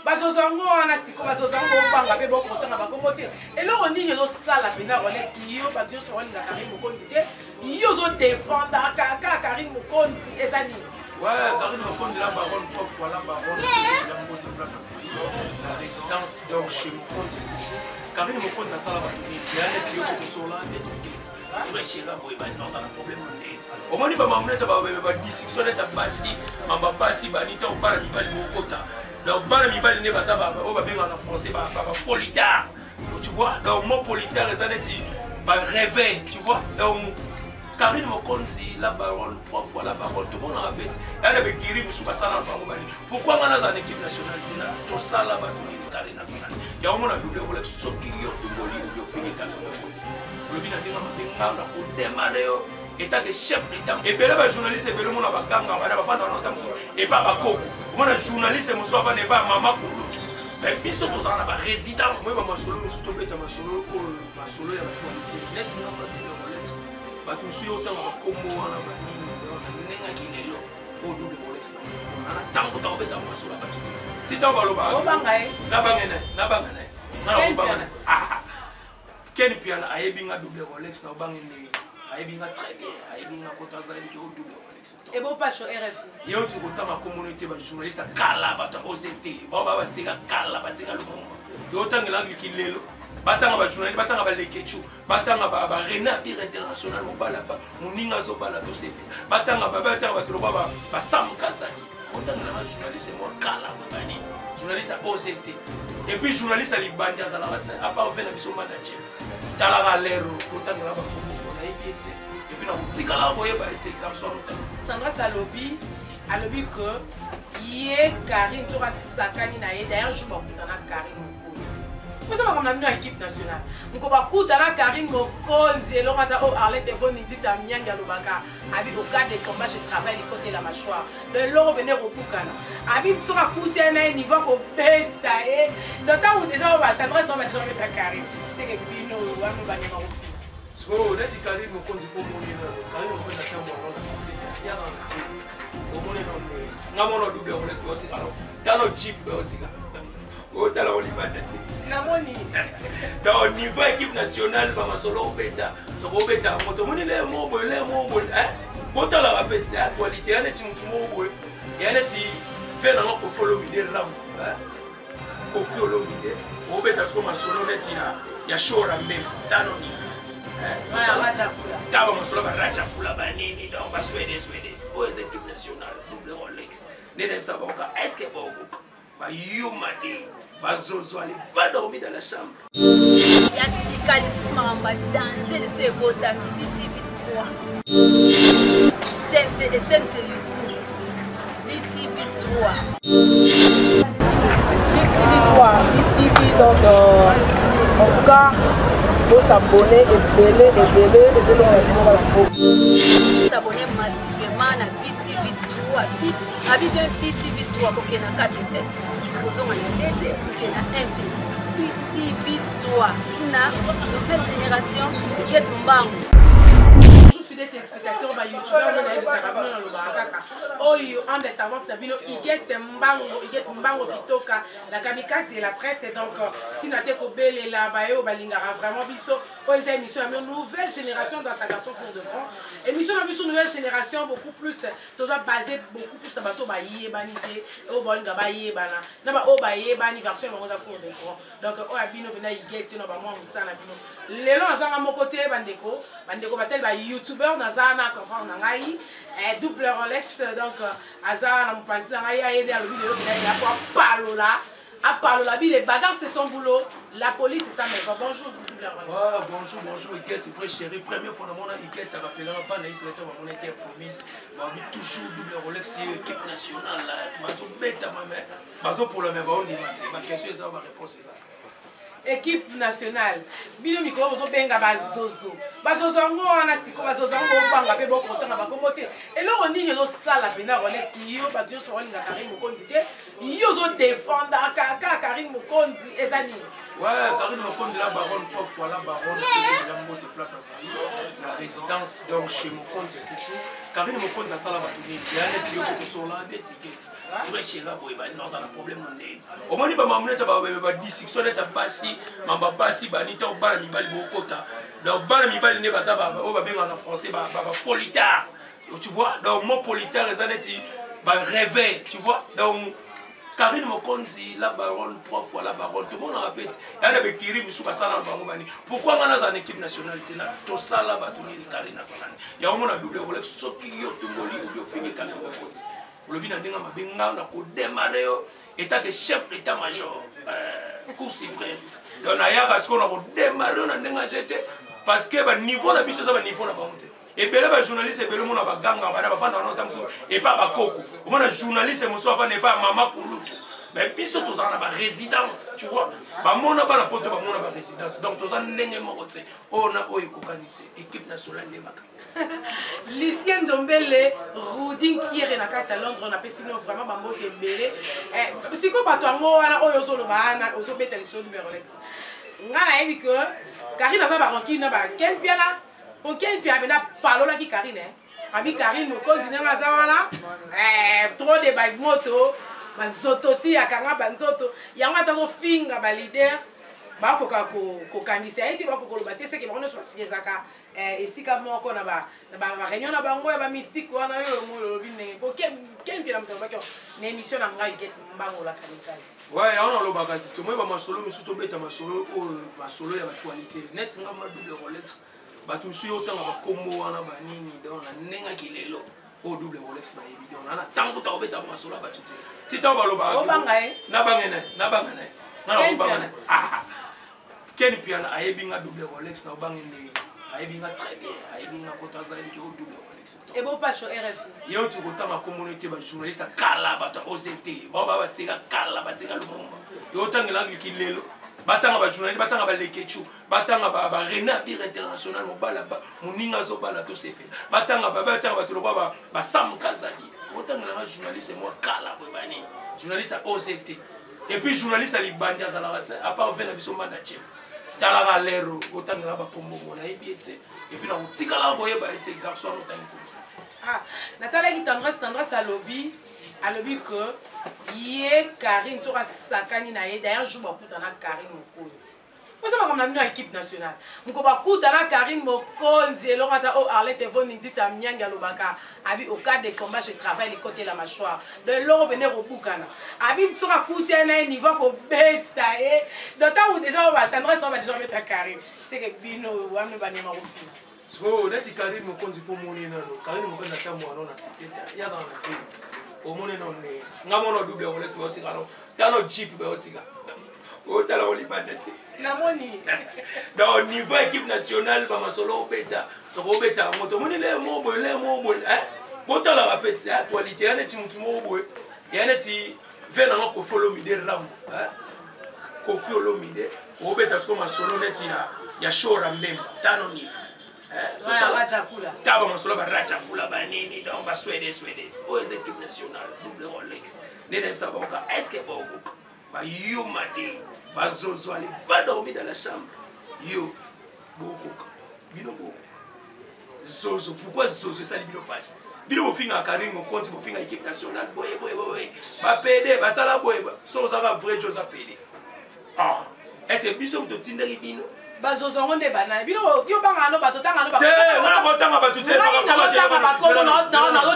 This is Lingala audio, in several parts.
bazozango wana siko bazozango banga pe bokotanga bakomote eloko nini ezosala pena Rolex yo bato nyonso balinga Karine Mokonzi te yo ozodefendre kaka Karine Mokonzi eza nini? Ouais, Karine Mokonzi la baronne, trois fois la baronne, la moto de place à la résidence, donc chez Mokonzi toujours. Karine Mokonzi a ça là-bas, il y a des tuyaux qui sont là, des tickets. Fresh là, il y a un problème. Au moins, il va m'amener à la discussion de la bassi, ma bassi, banita ou pas, il va le Mokota. Donc, ban mi bal ne va pas, on va bien en français, politard. Tu vois, donc mon politard, ça n'est pas réveil, tu vois. Donc, Karine Mokonzi, la baronne, trois fois la baronne, tout le monde en fait. Elle avait guéri pour ça là. Pourquoi on a dans l'équipe nationale, tout ça là, Karine nationale. Il y a un moment où on a doublé sur qui y a tout le monde, il a fini Karine Mokonzi. Le bien à dire, on a demandé. État de chef d'État. Et bien là, journaliste, et bien le monde a gagné, et pas à Coco. Moi, journaliste, et mon soir, n'est pas maman pour l'autre. Mais puis, surtout, on a ma résidence. Moi, ma solo, je suis tombé dans ma solo, ma solo, il y a la qualité. Net, il y a la Rolex. Je suis autant comme moi, on a ma ligne, au double Rolex. On a tant de temps dans ma solo. Si tu vas le bas, n'a pas gagné. Quel piano a bien un double Rolex, n'a pas gagné. Aïbinga très bien, aïbinga kota zaidi ki double Rolex. Et bon pas sur RFI. Yo tu kota ma communauté ba journaliste kala ba to OCT. Ba sega kala ba sega lumumba. Yo tangela ki lelo. Batanga ba journaliste, batanga ba lekechu, batanga ba Rena Pire international mo bala ba. Muninga zo bala to CP. Batanga ba to ba Sam Kazani. Otangela ba journaliste mo kala ba bani. Journaliste à OCT. Et puis journaliste à Libandi à la WhatsApp. À part venir sur manager. Tala lero, otangela ba et puis Sandra Salobi a lobby que hier Karine sera sakani na d'ailleurs je m'en dans Karine Mokonzi. Vous savez comme la équipe nationale. Donc on va couper dans Karine Mokonzi et l'on va au Arlette Evon dit à Mianga Lobaka abi au cas des combats je travaille les côtés la mâchoire. De l'eau venir au Koukana. Abi sera coûté à un niveau au bétail. D'autant où déjà on va attendre son mettre à Karine. C'est que Bino ou nous va so leti Karine Mokonzi pour mourir. Karine Mokonzi a fait un moment de santé. Il y a un fait. Au moins on a double Rolex. Dans le jeep, on a la liberté. Dans le niveau équipe nationale, ma solo bêta. So bêta. Mon monnaie les mots, les mots, hein. Quand on la rappelle, c'est actualité. Il y a des petits mots, il y a des petits faits dans notre follow me des rames, hein. Kofi Olomide. Au bêta, ce que ma solo net il y a chaud à même. Dans le niveau. Kaba masolo ba racha kula ba nini donc ba Swede aux équipes nationales double Rolex nene saboka est-ce que ba yumadi ba zozo ali va dormir dans la chambre ya sikali susuma mamba danger de ce bota BTV3 chaîne sur YouTube BTV3 BTV donc en tout cas faut s'abonner et s'abonner massivement à BTV3 BTV3 pour qu'il y ait un 4 vous avez un pour qu'il y ait un BTV3 une nouvelle génération de Get Mbang. Des téléspectateurs ba youtubeur on a ça comme dans le baraka oyo en des savantes na bino iget mbango kitoka la kamikaze de la presse et donc tinate ko belela ba yo balingara vraiment biso oyo c'est émission la nouvelle génération dans sa garçon pour de bon émission la biso nouvelle génération beaucoup plus toujours basé beaucoup plus na bato ba yebani te o bolinga ba yebana na ba o ba yebani version bango za pour de bon donc o abino bina iget no ba mo musana bino lelo azanga mon côté bandeko batel ba youtubeur nazana confort na ngai double Rolex donc azana na mopanzi na ngai aider à lobby de l'autre il a quoi palola à palola bi les bagarres c'est son boulot la police c'est ça mais bonjour double Rolex bonjour Iket frère chéri première fois dans mon Iket ça rappelle pas na Israël on était promise on dit toujours double Rolex équipe nationale là bazo beta maman bazo pour le même on dit ma question ça ma réponse c'est ça. Équipe nationale bino mikolo bozo benga bazozo ngo wana siko bazozo ngo banga pe bokotanga bakomote eloko nini ezosala pena Rolex yo bato nyonso balinga Karine Mokonzi te yo zo défendre kaka Karine Mokonzi ezani. Ouais, Karine Mokonzi la baronne 3 fois la baronne c'est la mot de place à Zali. La résidence donc chez Mokonzi toujours. Karine Mokonzi a ça la batuni. Il y a des tuyaux qui sont là des tickets. Fresh là boy ba non ça la problème non né. Au moins ba mamuna ta ba discussion ta basi, mamba basi banita au bala mibali bokota. Donc bala mibali ne bata ba o ba benga en français ba politard. Tu vois, donc mon politard et ça n'est pas réveil, tu vois. Donc Karine Mokonzi, la baronne, 3 fois la baronne, tout le monde en répète. Il y a des Kiri Moussouba Salam Barobani. Pourquoi on a dans l'équipe nationale, tout ça là, Karine Nassana. Il y a un moment double Rolex, ce qui est tout le monde, il fini Karine Mokonzi. Le bin a démarré, état de chef d'état-major, cour suprême. Donc, on a démarré, on a jeté, parce que le niveau de la mission, c'est le niveau de la banque. Et bien les journalistes, et bien le monde a ganga, et pas Koko. Au moins les journalistes, et n'est pas Mama Kouloutou. Mais puis surtout, on a une résidence, tu vois. On a une résidence. Donc, on a une équipe nationale de Maka. Lucien Dombele, Roudin qui est à Londres, on a fait vraiment Bambo Dembélé. Si on a un peu de Karine a fait Aucun puis amena palo la qui Karine abi Karine Mokonzi na zawana trop de bike moto bazototi ya kanga banzoto yango atako finga ba leader ba ko kanisa eti ba ko loba te ce que ba so siezaka esika moko na ba réunion na bango ya ba mystique wana yo mo lobi ne ko ken puis na mto ba ko na émission na ngai get mbango la kamikali. Ouais, on a le bagage. Moi ba masolo mi surtout beta masolo masolo ya ba qualité net nga ma double Rolex. Batu suis autant à Combo à Banini, dans la Nenga Kilelo, au double Rolex, na évident. On a tant que tu as besoin de sola battu. Si tu as besoin de Nabangane, ah, quel piano a bien double Rolex, na bangene, a bien très bien, a bien Kotaza qui au double Rolex. Et bon, pas sur RFI. Yo, tu vois, ma communauté, ma journaliste, à Kala, bata OCT, Baba, Basega, Kala, Basega, le monde. Et autant que l'angle qui l'est. Batanga ba journaliste, batanga ba lekechu, batanga ba Rena Bir international, mo bala ba, moninga zo bala to sepe. Batanga ba to lo ba Sam Kazali. Otanga la journaliste moi kala bo bani. Journaliste à OCT. Et puis journaliste à Libandia za la à part venir biso mandache. Dans la lero, otanga la ba kombo mo na ebiete. Et puis na utika la boye ba ete garçon otanga. Ah, Nathalie qui tendresse à lobby que yé Karine sera sakani na yé d'ailleurs je beaucoup dans la Karine Mokonzi. Moi ça va comme la mine équipe nationale. Mon ba kuta na Karine Mokonzi et l'ongata o Arlette Evon Nindita Mianga Lobaka abi au cas des combats je travaille les côtés la mâchoire. De l'or venir au Bukana. Abi sera kuta na niveau ko beta et d'autant où déjà on va tendresse on va déjà mettre Karine. C'est que bino wa me banema ofina. So, neti Karine Mokonzi pour moni nano. Karine Mokonzi na tamu ano na siketa. Ya dans la vie. Au moni non ne. Ngamono double Rolex ba otika no. Tano Jeep ba otika. O tala oli bandati. Na moni. Dans niveau équipe nationale ba masolo beta. So beta moto moni le mo boy hein. Bota la rapide c'est actualité neti mutu mo boy. Ya neti vena ngo follow me de ram hein. Ko follow me de. O beta sko masolo neti ya show rambemba. Tano niveau. Taba masolo ba racha kula ba nini donc ba Swede aux équipes nationales double Rolex les dem ça ba est-ce que ba yo madi ba zozo aller va dormir dans la chambre yo beaucoup bino beaucoup zozo pourquoi zozo ça bino passe bino finga Karine Mokonzi bo finga équipe nationale boy ba PD ba sala boy so ça va vrai chose à PD ah est-ce que biso to tinderi bino bazozongo nde bana bino yo banga no batotanga no te ngana kotanga batuté na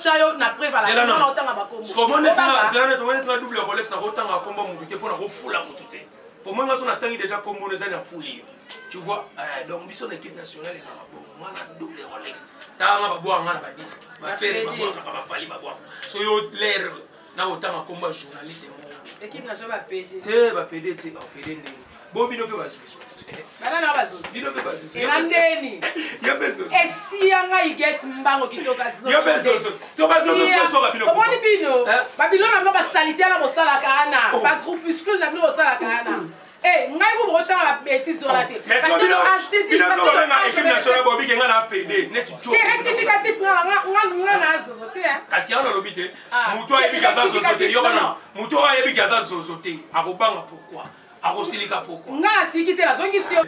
chayo na prévala na otanga bakombo ce comment netinga zana to netinga double Rolex na kotanga kombo mutu te pona ko fula mutu te pour moi ngaso na tangi déjà kombo neza na fuli tu vois donc biso l'équipe nationale eza mabo mwana double Rolex tanga ba boa ngana ba disque ba faire ba boa ka ba fali ba boa so yo l'air na otanga kombo journaliste équipe nationale ba PD te ba PD te PD ndé bon bino pe bazo bana na bazo bino pe bazo elandeni ya bezo esi yanga iget mbango kitoka zo ya bezo so bazo so ba bino omoni bino ba bino na ba salite na bosala kana ba groupuscule na bino bosala kana ngai vous brochez la bêtise sur la tête. Mais parce que vous achetez tu équipe nationale Bobby qui a PD, net tu rectificatif kasi on a l'obité muto a ebigaza zozote yobana muto a ebigaza zozote akobanga pourquoi akosilika pourquoi nga sikite la zongi sur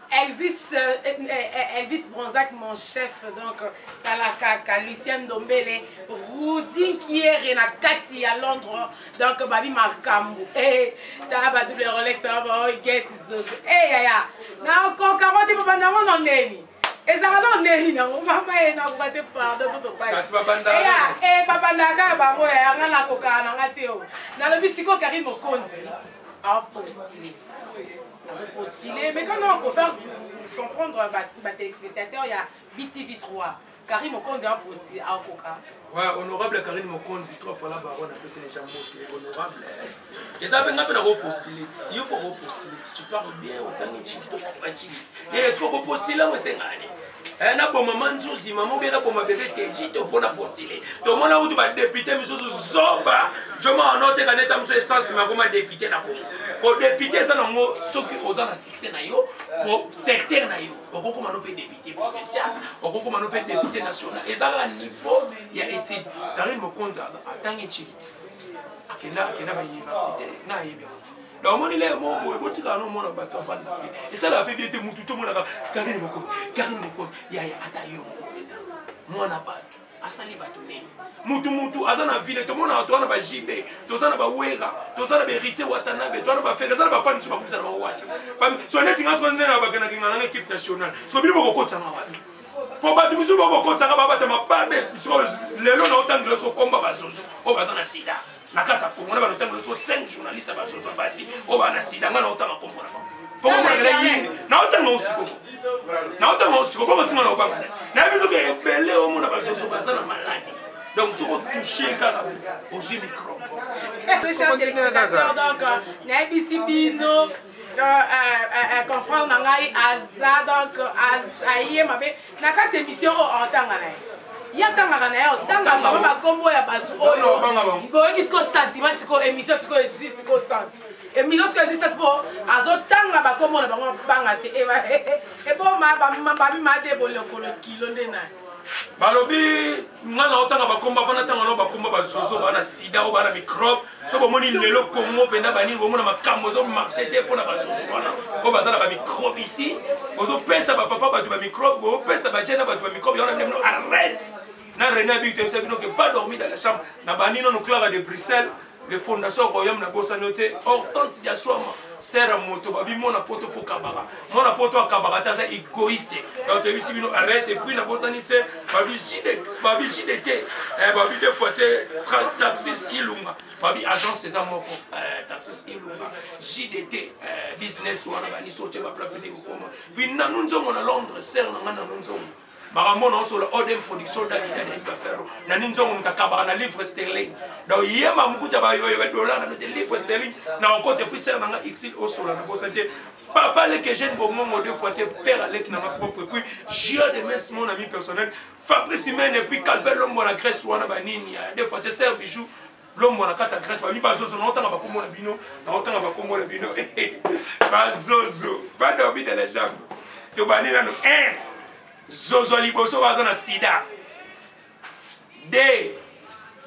Elvis Bronzac, mon chef, donc Talakaka, Lucien Dombele, Roudin Kier et Nakati à Londres, donc Babi Markambu, et Taba double Rolex, get et ya, na encore 40 papa na on neni. Et ça va neni na mama et na pas te pardon tout pas. Kasi babanda. Et papa na ka ba mo ya ngana koka na ngateo. Na le bisiko Karim Mokonzi. Ah postulé. Postulé, mais quand on peut faire comprendre les téléspectateurs, il y a BTV3. Karim Mokonzi a postulé à Okoka. Ouais, honorable Karim Mokonzi, 3 fois là-bas, on a passé les gens montés, honorable. Et ça, on a repostulé. Il faut repostuler. Tu parles bien, autant que tu peux et est-ce qu'on peut postuler ou c'est gagné? Un bon moment, si maman bien pour ma bébé, tu peux postuler. Donc, moi, là où tu vas député, mais sur Zoba, je m'en note qu'un état de sens, mais comment député n'a pas. Pour député, ça n'a pas ce qui aux ans à succès, pour secteur, on comment on peut député provincial, on comment on peut député national. Et ça, à un niveau, il y a études. Karim Mokonzi, à tant que tu akena université na yebeti donc mon ile mo boti ka no mo na bato fa na et ça la fait bien te mutu to mo na Karim Mokonzi ya ata yo mo na bato asali bato ne mutu azana ville to mo na to na ba jibe to sana ba wera to sana ba hérité watanabe to na ba fere sana ba fani so ba kumisa na watu so neti ngaso na ba kana kinga na équipe nationale so bili boko kotsa na watu faut battre musu boko kotsa ba battre ma babe so lelo na otangelo so komba bazozo o bazana sida na kata Congo na ba otangelo so 5 journalistes bazozo basi o ba na sida ngana otanga kombo na pour moi na otanga osiko na otanga osiko boko singa na obanga na biso ke belé o mona bazozo bazana maladi donc ce qu'on touche kaka aux microbes donc na bisi bino confrère na ngai aza donc aye mabe na kati émission o entanga na ya tanga na yo tanga ba ba kombo ya batu oyo boki siko sentiment siko émission siko siko sens émission siko existe pour azo tanga ba kombo na bango banga te e bo ma ba mi ma de bolokolo kilo ndena balobi ngana otanga bakomba bana tanga no bakomba bazozo bana sida o bana microbe so bomoni lelo Congo pena bani bomona makambo zo marché te pona bazozo bana o bazala ba microbe ici ozo pesa ba papa ba ba microbe o pesa ba jena ba microbe yona mnemno arrête na René Bité c'est bino que va dormir dans la chambre na bani no Clara de Bruxelles les fondations royaume na bossa noté Hortense Diaswama sera moto babi mona poto fo kabara mona poto kabara taza égoïste donc tu ici bino arrête et puis na bossa nitse babi jidete babi de fois taxis ilunga babi agence c'est ça moko taxis ilunga JDT business wana bani sortir ba plaque de koma puis nanu nzongo na Londres sera na nanu nzongo Maramona sur le Odem production d'Anita Ferro. Naninzo mutakaba na livre sterling. Donc yema mukuta ba $, na livre sterling na encore depuis ça na XL au sur la santé. Papa le que jeune bon mon deux fois père avec na ma propre puis j'ai de mes mon ami personnel Fabrice Mène et puis Calvin l'homme la Grèce wana banini des fois c'est un bijou l'homme la kata Grèce ba mi bazozo na otanga ba komo na bino na otanga ba komo na bino bazozo pas dormir dans les jambes. To banina no Zozo liboso wazana sida. 2.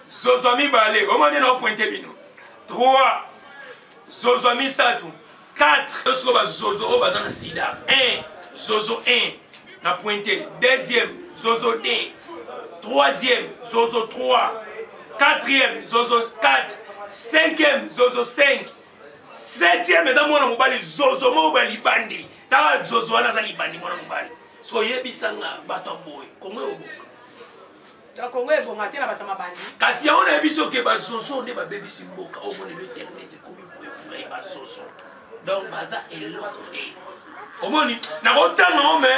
Zozo mibale. Omane na pointe bino. 3. Zozo misatu. 4. Zozo ba zozo wazana sida. 1. Zozo 1. Na pointe. 2e. Zozo 2. 3e. Zozo 3. 4e. Zozo 4. 5e. Zozo 5. 7e. Eza mwana mobali zozo mobali bandi. Ta zozo wana za libandi mwana mobali. So yebisanga bato boy Congo oboka to Congo ebonga te na bato mabandi kasi ya ona yebiso ke bazozo ne ba bebisi mboka o moni internet ko bi boy fura bazozo donc baza eloko te omoni na kotanga o me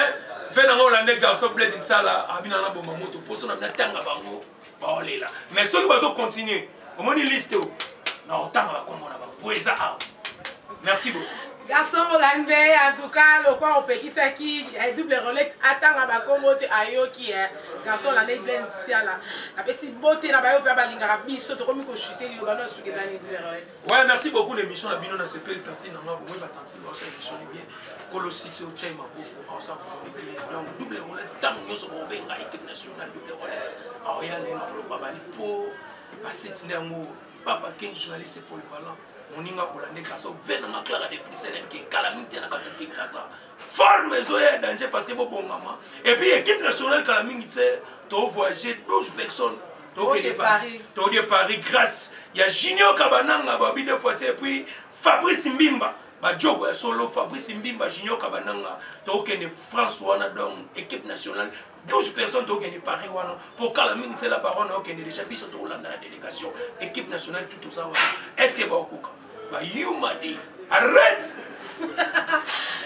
ve na ngolande garçon Blaise Nsala abina na bomba moto poso na tanga bango baolela mais soki bazo continuer omoni liste o na kotanga ba komona ba poeza a merci beaucoup. Garçon hollandais, en tout cas, le quoi on peut qui c'est qui double Rolex attend à ma commote ayo qui est garçon hollandais plein là. Après si beauté na ba yo pa balinga biso to komi ko chuter li lobano su ke dani double Rolex. Ouais, merci beaucoup l'émission la bino na s'appelle Tantine na moi ba Tantine ba ça émission bien. Colosito chai ma beaucoup ensemble. Donc double Rolex tant yo so bo benga équipe nationale double Rolex. Alors ya na lo ba bali po ba site ndango papa king journaliste polyvalent. Moninga hollandais garçon venanga clara de plus celle qui calamité na kati kasa forme zoé danger parce que bon maman et puis équipe nationale calamité c'est to voyager 12 personnes to de Paris grâce il y a Junior Kabananga babi de fois et puis Fabrice Mbimba ba jogo ya solo Fabrice Mbimba Junior Kabananga to de François na donc équipe nationale 12 personnes qui sont Paris pour calamité c'est la baronne qui est déjà biso to Hollande la délégation équipe nationale tout ça est-ce que ba bah, you m'a dit, arrête!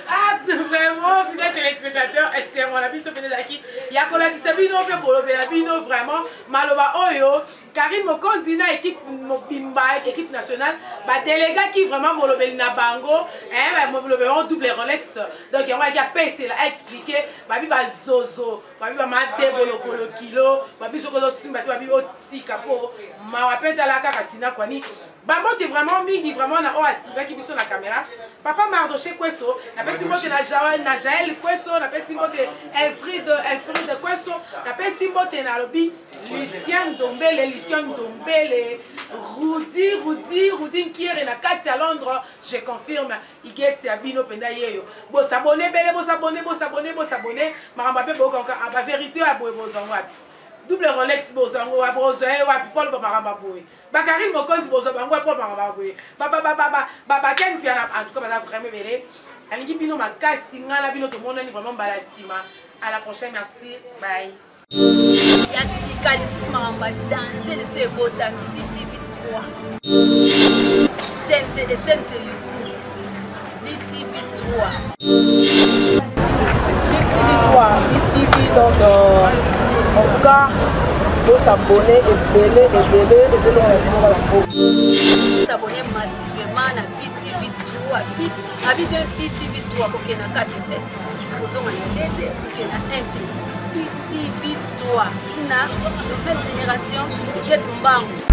Ah, vraiment, fidèle téléspectateur, c'est mon ami Sopénézaki. Il y a collègue qui s'est bino fait pour le Bénabino, vraiment. Maloba Oyo, Karine Mokondina, équipe Mobimba, équipe nationale, bah, délégat qui vraiment Molobelina Bango, hein, double Rolex. Donc, il y a PC là, expliqué, bah, Zozo, bah, Madebo, le kilo, bah, Sokolo Simba, bah, Otsi, Capo, ma rappelle à la Karatina, Kwani. Bambo t'es vraiment midi vraiment na oastiva qui biso la caméra. Papa Mardoché Kweso, na pesi mbote na Jaël Kweso, na pesi mbote Elfried Kweso, na pesi mbote na lobi Lucien Dombele, Rudy Kiere na kati à Londres, je confirme, il get c'est abino penda yeyo. Bo s'abonner bele, bo s'abonner, maramba pe bo kanka ba vérité a bo wapi. Double Rolex bozango wa brozo e wa Paul ba maramba boy. Bakari Mokonzi bozo bango Paul maramba boy. Baba ken puis en tout cas ba vraiment belé. Alingi bino makasi ngala bino to mona ni vraiment balasima. À la prochaine, merci. Bye. Yassika les sous maramba danger les sous ebota BTV 3. Chaîne c'est YouTube. BTV 3. BTV donc en tout cas, il faut s'abonner et belé, et c'est le s'abonner massivement à BTV 3. BTV 3, pour qu'il y ait 4 têtes. Vous avez BTV 3, une nouvelle génération de Mbango.